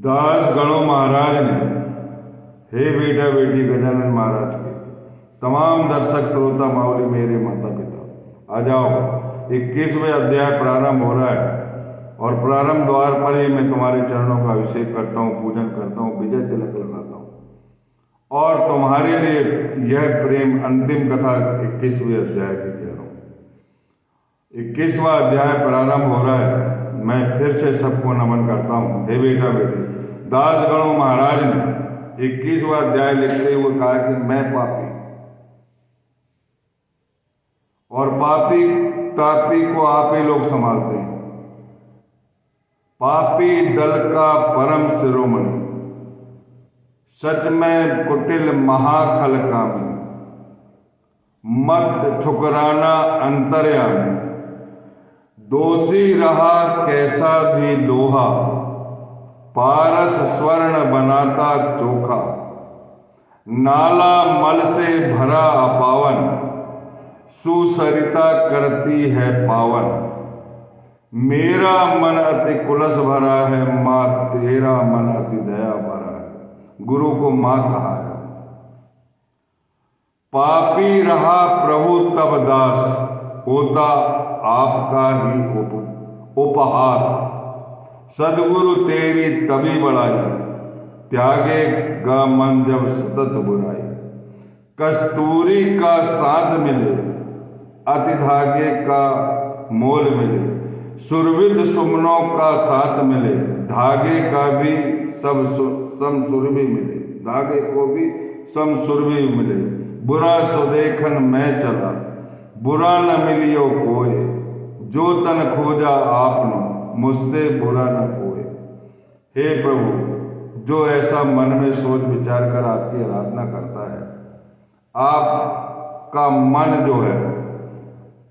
दास गणों महाराज ने, हे बेटा बेटी गजानन महाराज के तमाम दर्शक श्रोता मावली मेरे माता पिता, आ जाओ। 21वें अध्याय प्रारंभ हो रहा है और प्रारंभ द्वार पर ही मैं तुम्हारे चरणों का अभिषेक करता हूँ, पूजन करता हूँ, विजय तिलक लगाता हूँ और तुम्हारे लिए यह प्रेम अंतिम कथा 21वें अध्याय की कह रहा हूँ। 21वां अध्याय प्रारंभ हो रहा है। मैं फिर से सबको नमन करता हूँ। हे बेटा बेटी, दास गणों महाराज ने 21वां अध्याय लिखते हुए कहा कि मैं पापी और पापी तापी को आप ही लोग संभालते हैं। पापी दल का परम शिरोमणि, सच में कुटिल महाखल कामी, मत ठुकराना अंतर्यामी, दोषी रहा कैसा भी लोहा, पारस स्वर्ण बनाता चोखा, नाला मल से भरा अपावन, सुसरिता करती है पावन। मेरा मन अति कुलस भरा है, माँ तेरा मन अति दया भरा है। गुरु को माँ कहा है। पापी रहा प्रभु तब दास, होता आपका ही उपहास। सदगुरु तेरी तभी बढ़ाई, त्यागेगा मन जब सतत बुराई। कस्तूरी का साथ मिले, अति धागे का मोल मिले। सुरभित सुमनों का साथ मिले, धागे का भी सब समसुरभि मिले, धागे को भी समसुरभि मिले। बुरा सुदेखन मैं चला, बुरा न मिलियो कोय, जो तन खोजा आपनो, मुझसे बुरा न कोय। हे प्रभु, जो ऐसा मन में सोच विचार कर आपकी आराधना करता है, आपका मन जो है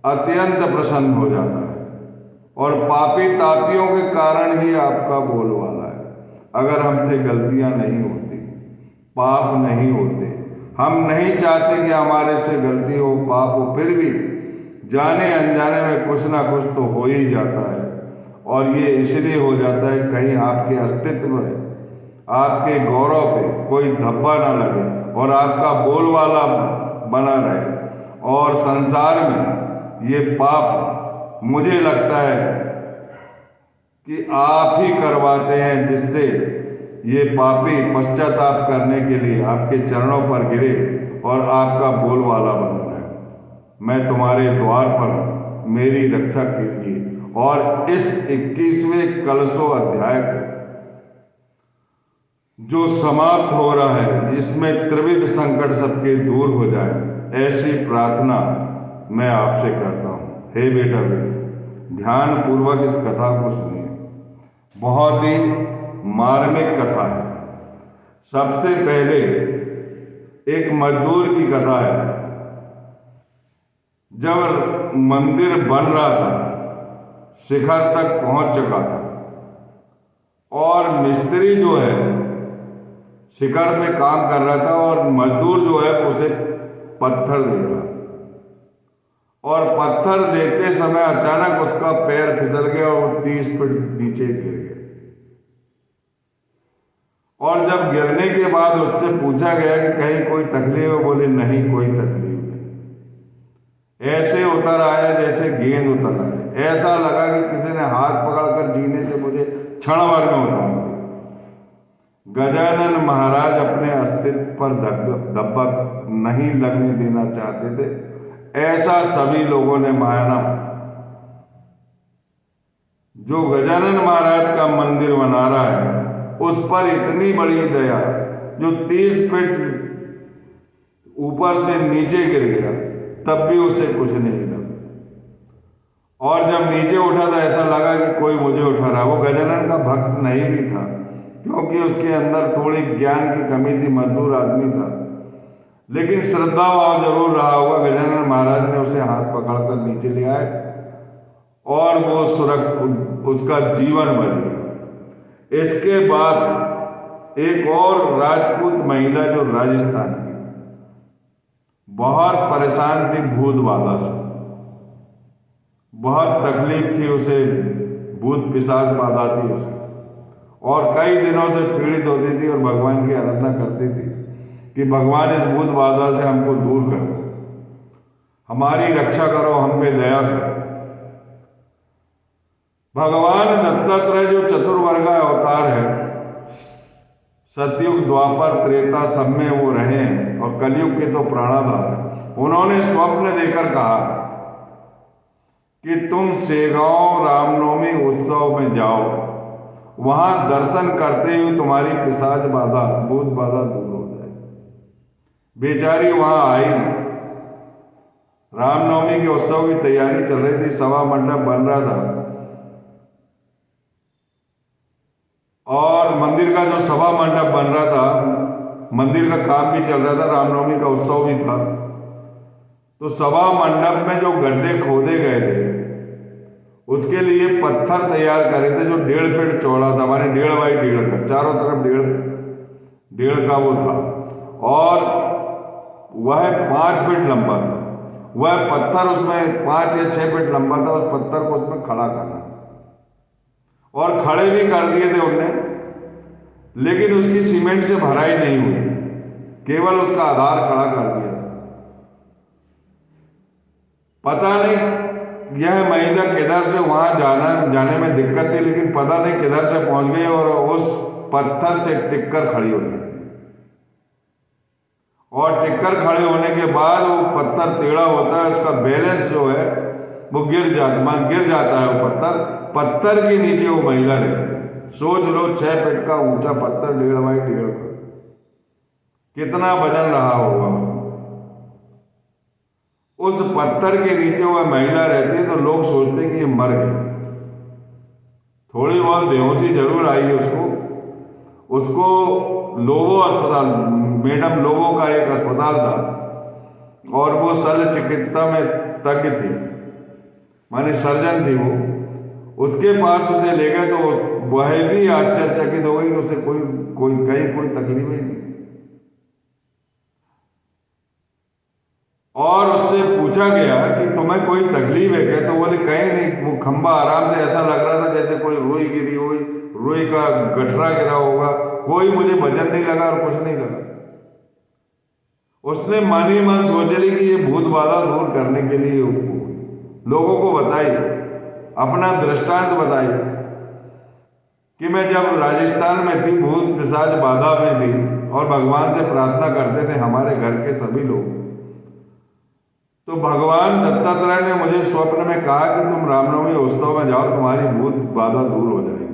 अत्यंत प्रसन्न हो जाता है और पापी तापियों के कारण ही आपका बोलबाला है। अगर हमसे गलतियां नहीं होती, पाप नहीं होते, हम नहीं चाहते कि हमारे से गलती हो, पाप हो, फिर भी जाने अनजाने में कुछ ना कुछ तो हो ही जाता है। और ये इसलिए हो जाता है कहीं आपके अस्तित्व में, आपके गौरव पे कोई धब्बा ना लगे और आपका बोलबाला बना रहे। और संसार में ये पाप मुझे लगता है कि आप ही करवाते हैं, जिससे ये पापी पश्चाताप करने के लिए आपके चरणों पर गिरे और आपका बोलबाला बना रहे। मैं तुम्हारे द्वार पर हूं, मेरी रक्षा कीजिए। और इस 21वें कलशो अध्याय को जो समाप्त हो रहा है, इसमें त्रिविध संकट सबके दूर हो जाए, ऐसी प्रार्थना मैं आपसे करता हूँ। हे बेटा बेटी, ध्यान पूर्वक इस कथा को सुनिए। बहुत ही मार्मिक कथा है। सबसे पहले एक मजदूर की कथा है। जब मंदिर बन रहा था, शिखर तक पहुंच चुका था और मिस्त्री जो है शिखर पे काम कर रहा था और मजदूर जो है उसे पत्थर दे रहा था। और पत्थर देते समय अचानक उसका पैर फिसल गया और 30 फीट नीचे गिर गया। और जब गिरने के बाद उससे पूछा गया कि कहीं कोई तकलीफ है, बोले नहीं, कोई तकलीफ नहीं। ऐसे उतर आया जैसे गेंद उतर आया। ऐसा लगा कि किसी ने हाथ पकड़कर जीने से मुझे क्षण भर में उतार दिया। गजानन महाराज अपने अस्तित्व पर धब्बा नहीं लगने देना चाहते थे। ऐसा सभी लोगों ने माना। जो गजानन महाराज का मंदिर बना रहा है, उस पर इतनी बड़ी दया, जो 30 फीट ऊपर से नीचे गिर गया, तब भी उसे कुछ नहीं लगा। और जब नीचे उठा तो ऐसा लगा कि कोई मुझे उठा रहा। वो गजानन का भक्त नहीं भी था, क्योंकि उसके अंदर थोड़ी ज्ञान की कमी थी, मजदूर आदमी था, लेकिन श्रद्धा भाव जरूर रहा होगा। गजानन महाराज ने उसे हाथ पकड़कर नीचे ले आए और वो उसका जीवन बच गया। इसके बाद एक और राजपूत महिला जो राजस्थान की, बहुत परेशान थी भूत बाधा से, बहुत तकलीफ थी उसे, भूत पिशाच बाधा थी उसे। और कई दिनों से पीड़ित होती थी और भगवान की आराधना करती थी कि भगवान इस भूत बाधा से हमको दूर कर दो, हमारी रक्षा करो, हम पे दया करो। भगवान दत्तात्रेय जो चतुर्वर्गा अवतार है, सतयुग द्वापर त्रेता सब में वो रहे हैं और कलयुग के तो प्राणाधार। उन्होंने स्वप्न देकर कहा कि तुम सेगांव रामनवमी उत्सव में जाओ, वहां दर्शन करते हुए तुम्हारी पिशाच बाधा भूत बाधा दूर हो जाएगी। बेचारी वहां आई, रामनवमी के उत्सव की तैयारी चल रही थी, सभा मंडप बन रहा था और मंदिर का जो सभा मंडप बन रहा था, मंदिर का काम भी चल रहा था, रामनवमी का उत्सव भी था। तो सभा मंडप में जो गड्ढे खोदे गए थे उसके लिए पत्थर तैयार करे थे जो 1.5 फीट चौड़ा था, माने 1.5 बाई 1.5 का, चारों तरफ 1.5 का वो था और वह 5 फीट लंबा था। वह पत्थर उसमें 5 या 6 फीट लंबा था, उस पत्थर को उसमें खड़ा करना था और खड़े भी कर दिए थे उनने, लेकिन उसकी सीमेंट से भराई नहीं हुई, केवल उसका आधार खड़ा कर दिया था। पता नहीं यह महिला किधर से वहां जाने में दिक्कत थी, लेकिन पता नहीं किधर से पहुंच गई और उस पत्थर से टिककर खड़ी हो गई और टिककर खड़े होने के बाद वो पत्थर टेढ़ा होता है, उसका बैलेंस जो है वो गिर जाता है। वो पत्थर के नीचे वो महिला रहती। सोच लो 6 फीट का ऊंचा पत्थर 1.5 बाई 1.5 का, कितना वजन रहा होगा। उस पत्थर के नीचे वह महिला रहती है तो लोग सोचते कि ये मर गई। थोड़ी बहुत बेहोशी जरूर आई उसको लोबो अस्पताल, मैडम लोबो का एक अस्पताल था और वो शल्य चिकित्सा में तज्ञ थी, माने सर्जन थी वो, उसके पास उसे ले गए तो वह भी आश्चर्यचकित हो गई कि उसे कहीं कोई तकलीफ ही नहीं। और उससे पूछा गया कि तुम्हें कोई तकलीफ है क्या, तो बोले कहीं नहीं। वो खंबा आराम से ऐसा लग रहा था जैसे कोई रुई गिरी हुई, रुई का गठरा गिरा होगा, कोई मुझे वजन नहीं लगा और कुछ नहीं लगा। उसने मन ही मन सोच ली कि ये भूत बाधा दूर करने के लिए लोगों को बताई, अपना दृष्टांत बताई कि मैं जब राजस्थान में थी, भूत पिशाच बाधा में थी और भगवान से प्रार्थना करते थे हमारे घर के सभी लोग, तो भगवान दत्तात्रेय ने मुझे स्वप्न में कहा कि तुम रामनवमी उत्सव में जाओ, तुम्हारी भूत बाधा दूर हो जाएगी,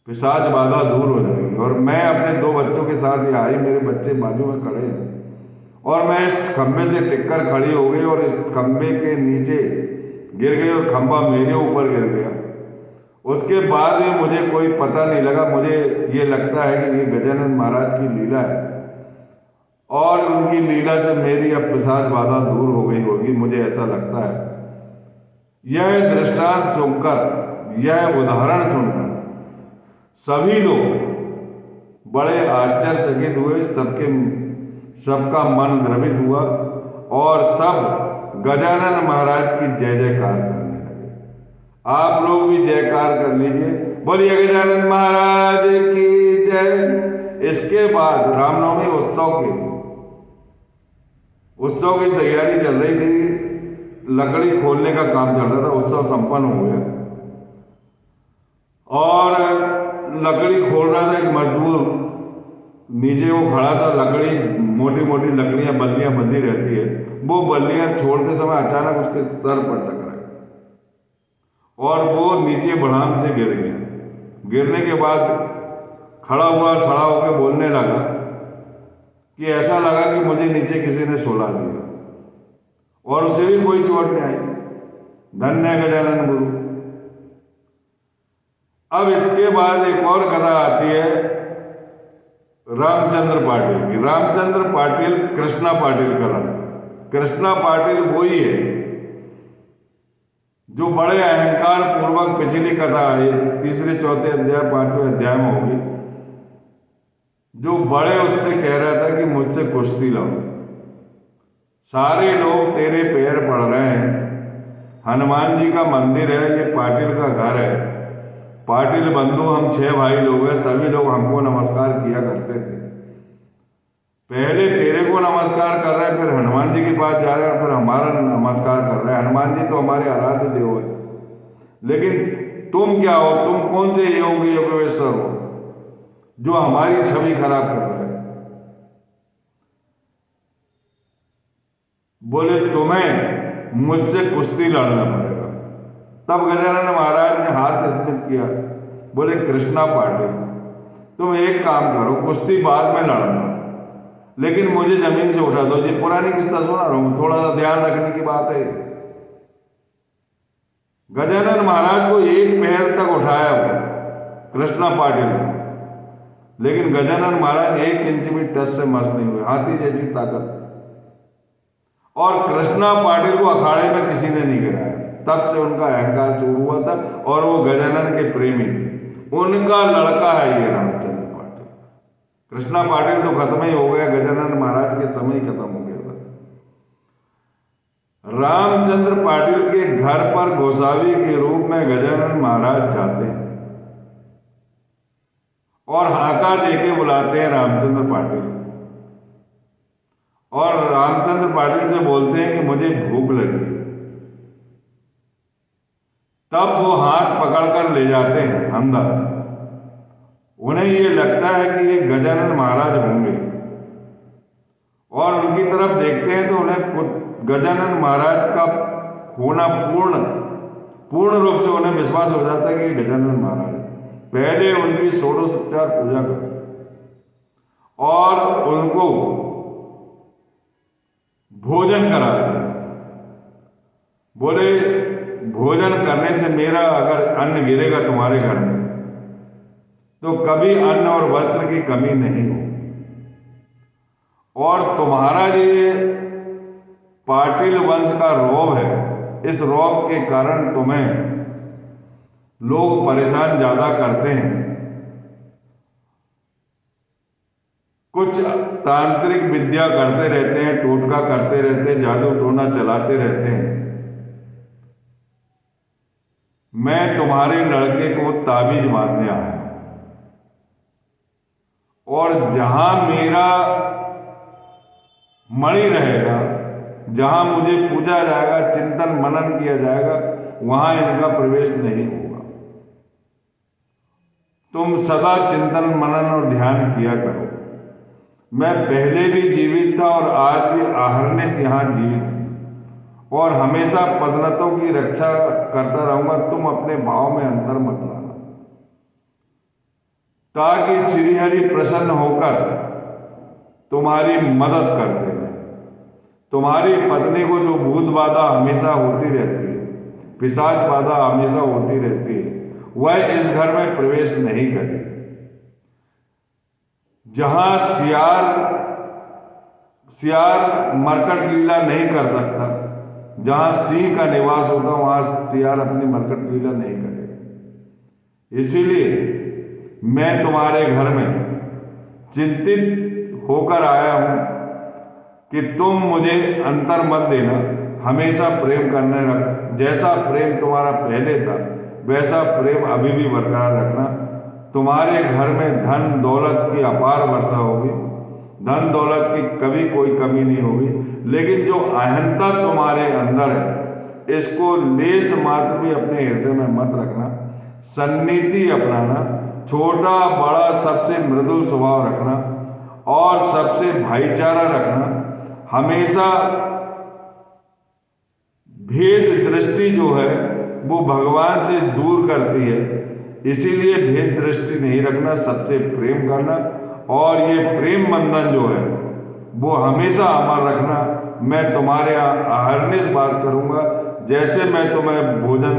पिशाच बाधा दूर हो जाएगी। और मैं अपने 2 बच्चों के साथ ही आई, मेरे बच्चे बाजू में खड़े हैं और मैं इस खंबे से टिककर खड़ी हो गई और इस खंबे के नीचे गिर गई और खंबा मेरे ऊपर गिर गया। उसके बाद ही मुझे कोई पता नहीं लगा। मुझे ये लगता है कि ये गजानन महाराज की लीला है और उनकी लीला से मेरी अब पिशाच बाधा दूर हो गई होगी, मुझे ऐसा लगता है। यह दृष्टांत सुनकर, यह उदाहरण सुनकर सभी लोग बड़े आश्चर्यचकित हुए, सबका मन द्रवित हुआ और सब गजानन महाराज की जय जयकार करने लगे। आप लोग भी जयकार कर लीजिए, बोलिए गजानन महाराज की जय। इसके बाद रामनवमी उत्सव की तैयारी चल रही थी, लकड़ी खोलने का काम चल रहा था। उत्सव संपन्न हो गया और लकड़ी खोल रहा था एक मजदूर, नीचे वो खड़ा था। लकड़ी, मोटी मोटी लकड़ियां, बल्लियां बंधी रहती है, वो बल्लियां छोड़ते समय अचानक उसके सर पर टकराई और वो नीचे बढ़ाम से गिर गया। गिरने के बाद खड़ा होकर बोलने लगा कि ऐसा लगा कि मुझे नीचे किसी ने सुला दिया और उसे भी कोई चोट नहीं आई। धन्य गजानन गुरु। अब इसके बाद एक और कथा आती है रामचंद्र पाटिल की। रामचंद्र पाटिल कृष्णा पाटिल का नाम। कृष्णा पाटिल वही है जो बड़े अहंकार पूर्वक, पिछली कथा है 3रे 4थे अध्याय 5वें अध्याय में होगी, जो बड़े उससे कह रहा था कि मुझसे कुश्ती लाओ, सारे लोग तेरे पैर पड़ रहे हैं, हनुमान जी का मंदिर है, ये पाटिल का घर है, पाटिल बंधु हम 6 भाई लोग हैं, सभी लोग हमको नमस्कार किया करते थे। पहले तेरे को नमस्कार कर रहे हैं, फिर हनुमान जी के पास जा रहे हैं और फिर हमारा नमस्कार कर रहे हैं। हनुमान जी तो हमारे आराध्य देव है, लेकिन तुम क्या हो? तुम कौन से योगी योगेश्वर हो जो हमारी छवि खराब कर रहे हैं? बोले तुम्हें मुझसे कुश्ती लड़ना पड़ेगा। तब गजानन महाराज ने हाथ से स्मित किया, बोले कृष्णा पाटिल तुम एक काम करो, कुश्ती बाद में लड़ना, लेकिन मुझे जमीन से उठा दो। ये पुरानी किस्सा सुना रहा हूं, थोड़ा सा ध्यान रखने की बात है। गजानन महाराज को एक पैर तक उठाया कृष्णा पाटिल ने, लेकिन गजानन महाराज 1 इंच भी टच से मस नहीं हुए, हाथी जैसी ताकत। और कृष्णा पाटिल को अखाड़े में किसी ने नहीं गिराया। तब से उनका अहंकार चूर हुआ था और वो गजानन के प्रेमी थे। उनका लड़का है ये रामचंद्र पाटिल। कृष्णा पाटिल तो खत्म ही हो गया, गजानन महाराज के समय ही खत्म हो गया था। रामचंद्र पाटिल के घर पर गोसावी के रूप में गजानन महाराज जाते हैं और हाका देके बुलाते हैं रामचंद्र पाटिल, और रामचंद्र पाटिल से बोलते हैं कि मुझे भूख लगी। तब वो हाथ पकड़कर ले जाते हैं अंदर। उन्हें ये लगता है कि ये गजानन महाराज होंगे और उनकी तरफ देखते हैं तो उन्हें गजानन महाराज का होना पूर्ण रूप से उन्हें विश्वास हो जाता है कि गजानन महाराज। पहले उनकी षोडशोपचार पूजा करते और उनको भोजन कराते हैं। बोले भोजन करने से मेरा अगर अन्न गिरेगा तुम्हारे घर में तो कभी अन्न और वस्त्र की कमी नहीं होगी, और तुम्हारा ये पाटिल वंश का रौब है, इस रौब के कारण तुम्हें लोग परेशान ज्यादा करते हैं। कुछ तांत्रिक विद्या करते रहते हैं, टोटका करते रहते हैं, जादू टोना चलाते रहते हैं। मैं तुम्हारे लड़के को ताबीज बांधने आया और जहां मेरा मणि रहेगा, जहां मुझे पूजा जाएगा, चिंतन मनन किया जाएगा, वहां इनका प्रवेश नहीं होगा। तुम सदा चिंतन मनन और ध्यान किया करो। मैं पहले भी जीवित था और आज भी आहरनिश यहां जीवित हूं और हमेशा पदोन्नतों की रक्षा करता रहूंगा। तुम अपने भाव में अंतर मत लाना, ताकि श्रीहरि प्रसन्न होकर तुम्हारी मदद करते हैं। तुम्हारी पत्नी को जो भूत बाधा हमेशा होती रहती है, पिशाच बाधा हमेशा होती रहती है, वह इस घर में प्रवेश नहीं करे। जहां सियार मरकट लीला नहीं कर सकता, जहां सिंह का निवास होता वहां सियार अपनी मरकट लीला नहीं करे। इसीलिए मैं तुम्हारे घर में चिंतित होकर आया हूं कि तुम मुझे अंतर मत देना, हमेशा प्रेम करने रख। जैसा प्रेम तुम्हारा पहले था वैसा प्रेम अभी भी बरकरार रखना। तुम्हारे घर में धन दौलत की अपार वर्षा होगी, धन दौलत की कभी कोई कमी नहीं होगी, लेकिन जो अहंता तुम्हारे अंदर है इसको लेस मात्र भी अपने हृदय में मत रखना। सन्नीति अपनाना, छोटा बड़ा सबसे मृदुल स्वभाव रखना और सबसे भाईचारा रखना। हमेशा भेद दृष्टि जो है वो भगवान से दूर करती है, इसीलिए भेद दृष्टि नहीं रखना, सबसे प्रेम करना। और ये प्रेम बंधन जो है वो हमेशा अमर रखना। मैं तुम्हारे यहाँ अहर्निश वास करूंगा। जैसे मैं तुम्हें भोजन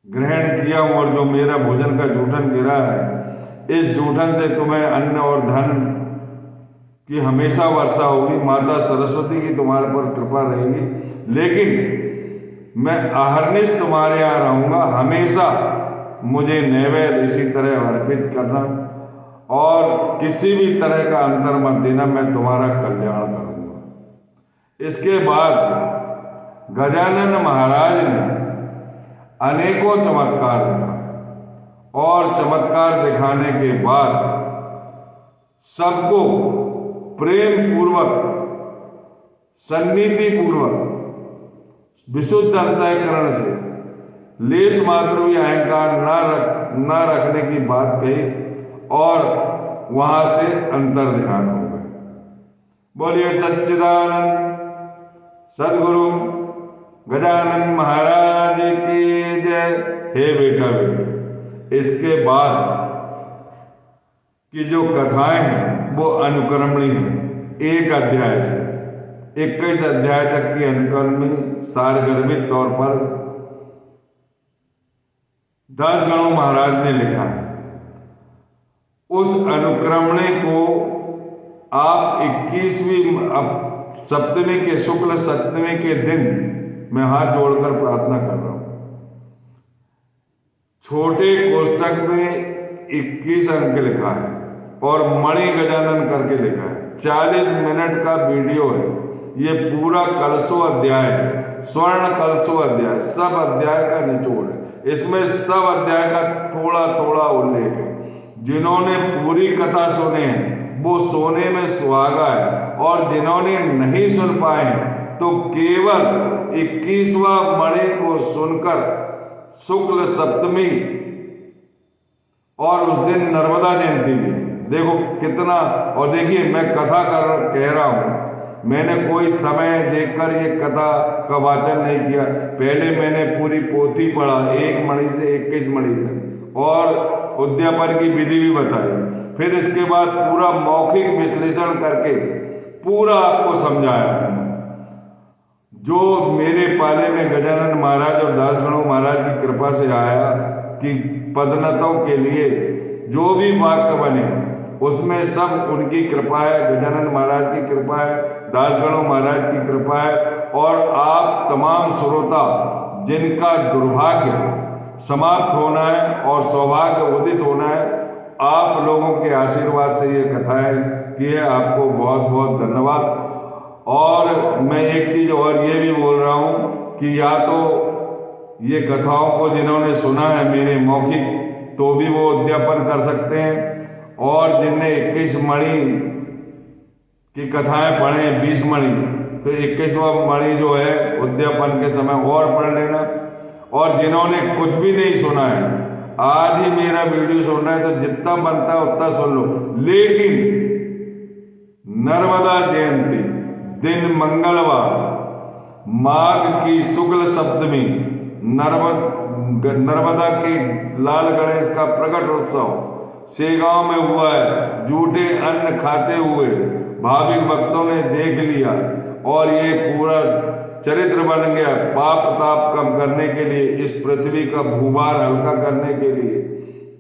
ग्रहण किया हूं और जो मेरा भोजन का जूठन गिरा है, इस जूठन से तुम्हें अन्न और धन की हमेशा वर्षा होगी। माता सरस्वती की तुम्हारे पर कृपा रहेगी। लेकिन मैं अहर्निश तुम्हारे यहाँ रहूंगा, हमेशा मुझे नैवेद्य इसी तरह अर्पित करना और किसी भी तरह का अंतर मत देना। मैं तुम्हारा कल्याण करूंगा। इसके बाद गजानन महाराज ने अनेकों चमत्कार दिखाए। चमत्कार दिखाने के बाद सबको प्रेम पूर्वक, सन्निधि पूर्वक, विशुद्ध अंतःकरण से लेश मात्र भी अहंकार न रखने की बात कही और वहां से अंतर ध्यान हो गए। बोलिए सच्चिदानंद सदगुरु गजानन महाराज की जय। हे बेटा बेटा, इसके बाद की जो कथाएं हैं वो अनुक्रमणी है। एक अध्याय से 21 अध्याय तक की अनुक्रमणी सारगर्भित तौर पर 10 गणों महाराज ने लिखा है। उस अनुक्रमणे को आप 21वीं सप्तमी के शुक्ल सप्तमी के दिन मैं हाथ जोड़कर प्रार्थना कर रहा हूं। छोटे कोष्टक में 21 अंक लिखा है और मणि गजानन करके लिखा है। 40 मिनट का वीडियो है। ये पूरा कलशो अध्याय है, स्वर्ण कलशो अध्याय, सब अध्याय का निचोड़ है। इसमें सब अध्याय का थोड़ा थोड़ा उल्लेख है। जिन्होंने पूरी कथा सुने हैं वो सोने में सुहागा है, और जिन्होंने नहीं सुन पाए तो केवल 21वां मणि को सुनकर शुक्ल सप्तमी और उस दिन नर्मदा जयंती भी है। देखो कितना, और देखिए मैं कथा कह रहा हूं, मैंने कोई समय देखकर ये कथा का वाचन नहीं किया। पहले मैंने पूरी पोथी पढ़ा 1 मणि से 21 मणि तक और उद्यापन की विधि भी बताई। फिर इसके बाद पूरा मौखिक विश्लेषण करके पूरा आपको समझाया। जो मेरे पाले में गजानन महाराज और दासगणों महाराज की कृपा से आया कि पदनतों के लिए जो भी वाक्य बने उसमें सब उनकी कृपा है, गजानन महाराज की कृपा है, दासगणों महाराज की कृपा है। और आप तमाम श्रोता जिनका दुर्भाग्य समाप्त होना है और सौभाग्य उदित होना है, आप लोगों के आशीर्वाद से ये कथाएं की है। आपको बहुत बहुत धन्यवाद। और मैं एक चीज और ये भी बोल रहा हूं कि या तो ये कथाओं को जिन्होंने सुना है मेरे मौखिक तो भी वो उद्यापन कर सकते हैं, और जिनने 21 मणि की कथाएं पढ़े 20 मणि, तो 21वां मणि जो है उद्यापन के समय और पढ़ लेना। और जिन्होंने कुछ भी नहीं सुना है, आज ही मेरा वीडियो सुन रहे हैं तो जितना बनता है उतना सुन लो। लेकिन नर्मदा जयंती दिन मंगलवार माघ की शुक्ल सप्तमी नर्मदा के लाल गणेश का प्रकट उत्सव सेगांव में हुआ है। झूठे अन्न खाते हुए भाविक भक्तों ने देख लिया और ये पूरा चरित्र बन गया पाप ताप कम करने के लिए, इस पृथ्वी का भूभार हल्का करने के लिए।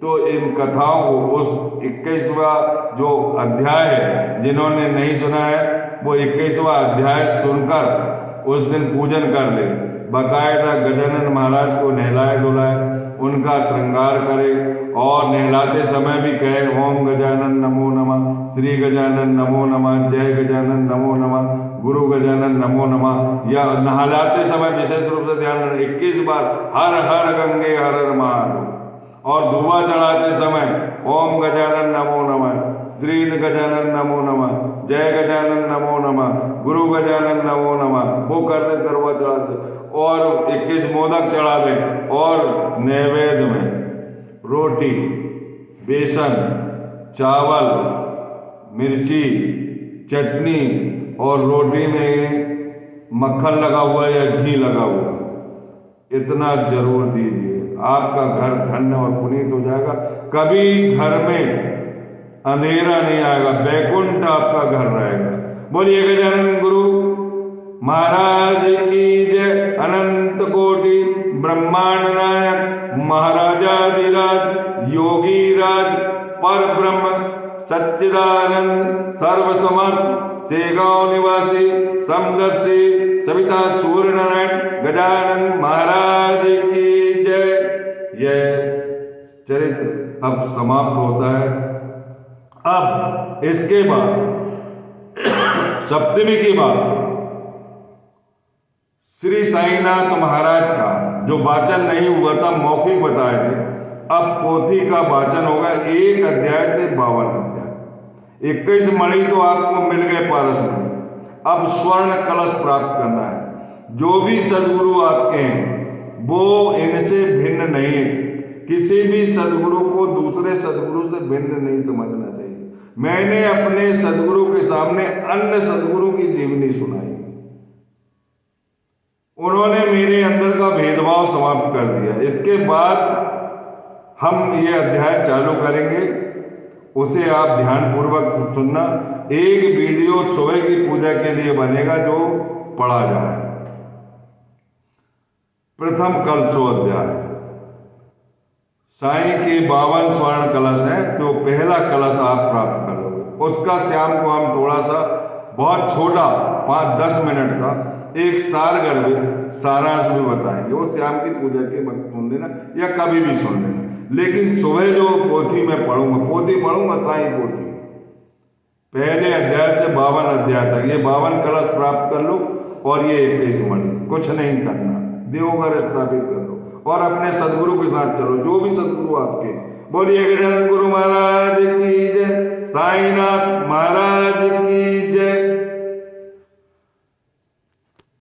तो इन कथाओं को उस 21वां जो अध्याय है, जिन्होंने नहीं सुना है वो 21वां अध्याय सुनकर उस दिन पूजन कर ले। बाकायदा गजानन महाराज को नहलाए धुलाए, उनका श्रृंगार करे और नहलाते समय भी कहे ओम गजानन नमो नमः, श्री गजानन नमो नमः, जय गजानन नमो नमः, गुरु गजानन नमो नमः। या नहलाते समय विशेष रूप से ध्यान रखना 21 बार हर हर गंगे हर हर महादेव। और धुआं चढ़ाते समय ओम गजानन नमो नमः, श्री गजानन नमो नमः, जय गजानन नमो नमः, गुरु गजानन नमो नमः। वो कर दे, दरवा चढ़ा दे और 21 मोदक चढ़ा दे। और नैवेद्य में रोटी, बेसन, चावल, मिर्ची, चटनी और रोटी में मक्खन लगा हुआ या घी लगा हुआ, इतना जरूर दीजिए। आपका घर धन्य और पुनीत हो जाएगा। कभी घर में अंधेरा नहीं आएगा, बैकुंठ आपका घर रहेगा। बोलिए गजानन गुरु महाराज की जय। अनंत कोटि ब्रह्मांड नायक महाराजाधिराज योगी राज पर ब्रह्म सच्चिदानंद सर्वसमर्थ सेगांव निवासी समदर्शी सविता सूर्य नारायण गजानन महाराज की जय। यह चरित्र अब समाप्त होता है। अब इसके बाद सप्तमी के बाद श्री साईनाथ महाराज का जो वाचन नहीं हुआ था, मौखिक बताए थे, अब पोथी का वाचन होगा 1 अध्याय से 52 अध्याय। 21 मणि तो आपको मिल गए पारस मणि। अब स्वर्ण कलश प्राप्त करना है। जो भी सदगुरु आपके हैं वो इनसे भिन्न नहीं है। किसी भी सदगुरु को दूसरे सदगुरु से भिन्न नहीं समझना चाहिए। मैंने अपने सदगुरु के सामने अन्य सदगुरु की जीवनी सुनाई। उन्होंने मेरे अंदर का भेदभाव समाप्त कर दिया। इसके बाद हम ये अध्याय चालू करेंगे, उसे आप ध्यानपूर्वक सुनना। एक वीडियो सुबह की पूजा के लिए बनेगा जो पढ़ा जाए। प्रथम कलशो अध्याय। साईं के 52 स्वर्ण कलश है, तो पहला कलश आप प्राप्त कर लोगे। उसका शाम को हम थोड़ा सा बहुत छोटा 5-10 मिनट का एक सार गर्भित सारांश भी बताएंगे। वो शाम की पूजा के वक्त सुन लेना या कभी भी सुन लेना। लेकिन सुबह जो पोथी में पढ़ूंगा, पोथी पढ़ूंगा साईं पोथी, पहले अध्याय से 52 अध्याय तक ये 52 कलश प्राप्त कर लो। और ये 21 मणि, कुछ नहीं करना, देवघर स्थापित कर लो और अपने सदगुरु के साथ चलो। जो भी सदगुरु आपके, बोलिए गजानन गुरु महाराज की जय, साईनाथ महाराज की जय।